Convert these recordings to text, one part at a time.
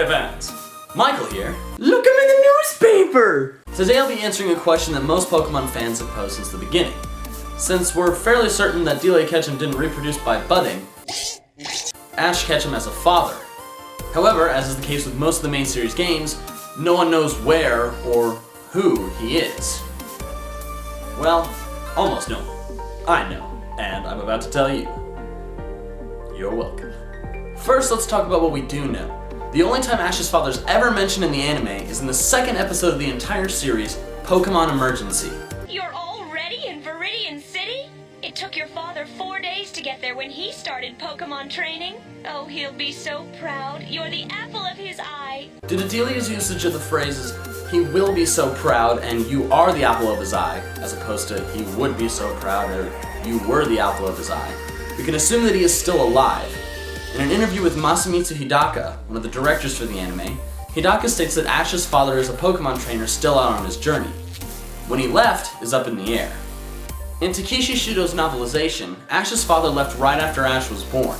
Hey fans, Michael here. Look, I'm in the newspaper! Today I'll be answering a question that most Pokemon fans have posed since the beginning. Since we're fairly certain that Delia Ketchum didn't reproduce by budding, Ash Ketchum has a father. However, as is the case with most of the main series games, no one knows where or who he is. Well, almost no one. I know, and I'm about to tell you. You're welcome. First, let's talk about what we do know. The only time Ash's father is ever mentioned in the anime is in the second episode of the entire series, Pokémon Emergency. You're already in Viridian City? It took your father 4 days to get there when he started Pokemon training. Oh, he'll be so proud. You're the apple of his eye. Due to Delia's usage of the phrases, he will be so proud and you are the apple of his eye, as opposed to he would be so proud or you were the apple of his eye, we can assume that he is still alive. In an interview with Masamitsu Hidaka, one of the directors for the anime, Hidaka states that Ash's father is a Pokemon trainer still out on his journey. When he left is up in the air. In Takeshi Shudo's novelization, Ash's father left right after Ash was born.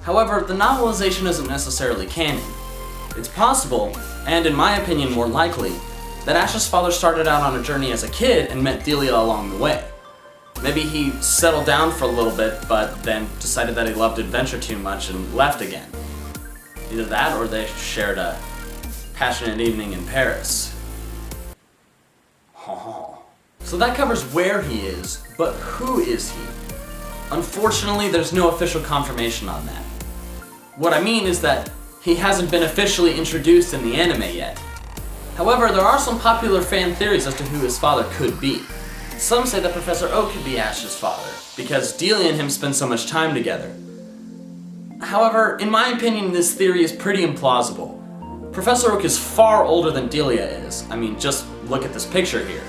However, the novelization isn't necessarily canon. It's possible, and in my opinion more likely, that Ash's father started out on a journey as a kid and met Delia along the way. Maybe he settled down for a little bit, but then decided that he loved adventure too much and left again. Either that, or they shared a passionate evening in Paris. So that covers where he is, but who is he? Unfortunately, there's no official confirmation on that. What I mean is that he hasn't been officially introduced in the anime yet. However, there are some popular fan theories as to who his father could be. Some say that Professor Oak could be Ash's father, because Delia and him spend so much time together. However, in my opinion, this theory is pretty implausible. Professor Oak is far older than Delia is. I mean, just look at this picture here.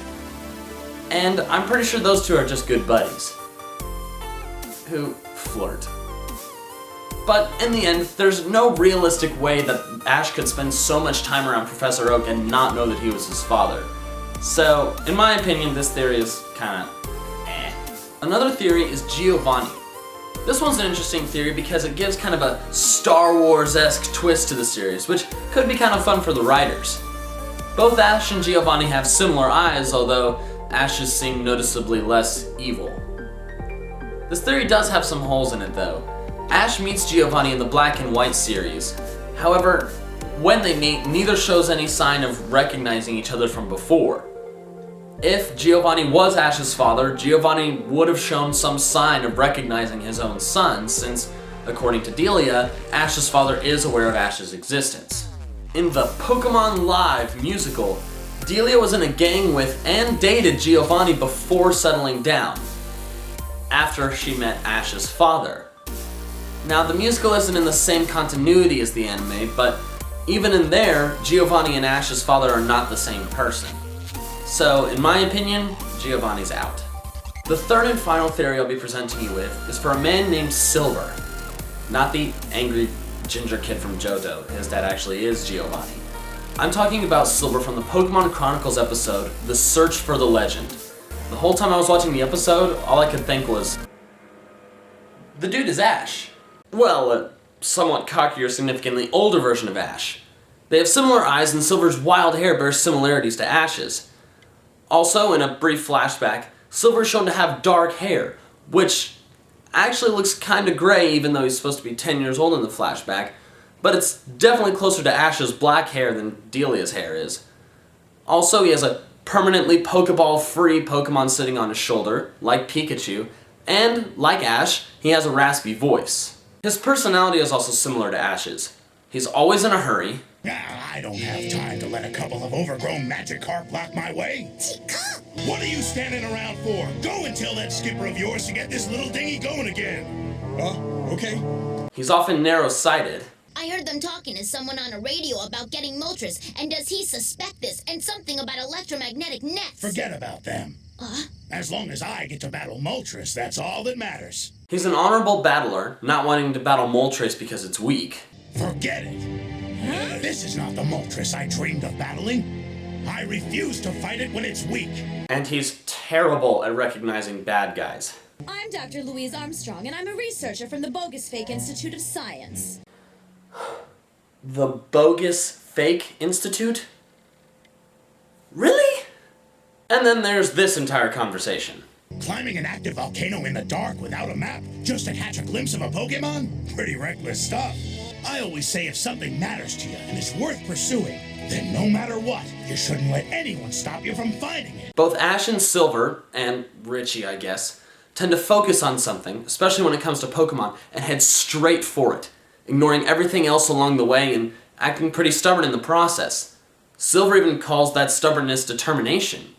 And I'm pretty sure those two are just good buddies who flirt. But in the end, there's no realistic way that Ash could spend so much time around Professor Oak and not know that he was his father. So, in my opinion, this theory is kinda eh. Another theory is Giovanni. This one's an interesting theory because it gives kind of a Star Wars-esque twist to the series, which could be kind of fun for the writers. Both Ash and Giovanni have similar eyes, although Ash's seem noticeably less evil. This theory does have some holes in it though. Ash meets Giovanni in the Black and White series. However, when they meet, neither shows any sign of recognizing each other from before. If Giovanni was Ash's father, Giovanni would have shown some sign of recognizing his own son, since, according to Delia, Ash's father is aware of Ash's existence. In the Pokémon Live musical, Delia was in a gang with and dated Giovanni before settling down, after she met Ash's father. Now, the musical isn't in the same continuity as the anime, but even in there, Giovanni and Ash's father are not the same person. So, in my opinion, Giovanni's out. The third and final theory I'll be presenting you with is for a man named Silver. Not the angry ginger kid from Johto. His dad actually is Giovanni. I'm talking about Silver from the Pokemon Chronicles episode, The Search for the Legend. The whole time I was watching the episode, all I could think was, the dude is Ash. Well, a somewhat cockier, significantly older version of Ash. They have similar eyes, and Silver's wild hair bears similarities to Ash's. Also, in a brief flashback, Silver is shown to have dark hair, which actually looks kinda gray even though he's supposed to be 10 years old in the flashback, but it's definitely closer to Ash's black hair than Delia's hair is. Also, he has a permanently Pokeball-free Pokemon sitting on his shoulder, like Pikachu, and, like Ash, he has a raspy voice. His personality is also similar to Ash's. He's always in a hurry. I don't have time to let a couple of overgrown Magikarp block my way. What are you standing around for? Go and tell that skipper of yours to get this little dinghy going again. Okay. He's often narrow-sighted. I heard them talking to someone on a radio about getting Moltres, and does he suspect this, and something about electromagnetic nets? Forget about them. As long as I get to battle Moltres, that's all that matters. He's an honorable battler, not wanting to battle Moltres because it's weak. Forget it. This is not the Moltres I dreamed of battling. I refuse to fight it when it's weak. And he's terrible at recognizing bad guys. I'm Dr. Louise Armstrong, and I'm a researcher from the Bogus Fake Institute of Science. The bogus fake institute? Really? And then there's this entire conversation. Climbing an active volcano in the dark without a map just to catch a glimpse of a Pokemon? Pretty reckless stuff. I always say if something matters to you and is worth pursuing, then no matter what, you shouldn't let anyone stop you from finding it. Both Ash and Silver, and Richie, I guess, tend to focus on something, especially when it comes to Pokemon, and head straight for it, ignoring everything else along the way and acting pretty stubborn in the process. Silver even calls that stubbornness determination.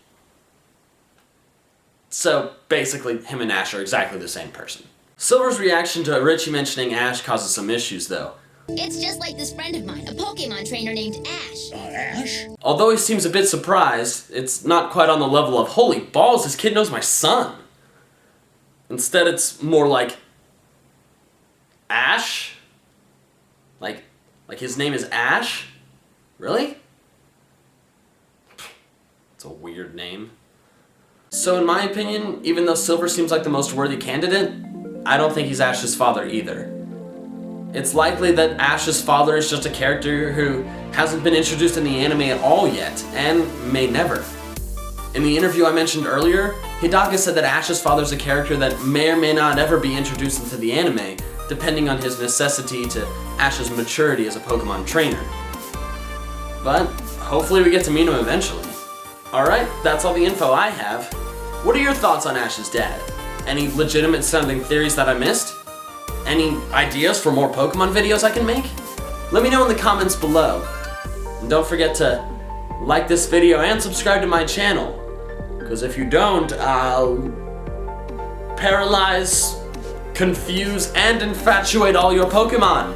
So, basically, him and Ash are exactly the same person. Silver's reaction to Richie mentioning Ash causes some issues, though. It's just like this friend of mine, a Pokemon trainer named Ash. Ash? Although he seems a bit surprised, it's not quite on the level of, holy balls, this kid knows my son. Instead, it's more like, Ash? Like his name is Ash? Really? It's a weird name. So in my opinion, even though Silver seems like the most worthy candidate, I don't think he's Ash's father either. It's likely that Ash's father is just a character who hasn't been introduced in the anime at all yet, and may never. In the interview I mentioned earlier, Hidaka said that Ash's father is a character that may or may not ever be introduced into the anime, depending on his necessity to Ash's maturity as a Pokemon trainer. But hopefully we get to meet him eventually. Alright, that's all the info I have. What are your thoughts on Ash's dad? Any legitimate sounding theories that I missed? Any ideas for more Pokemon videos I can make? Let me know in the comments below. And don't forget to like this video and subscribe to my channel. Because if you don't, I'll paralyze, confuse, and infatuate all your Pokemon.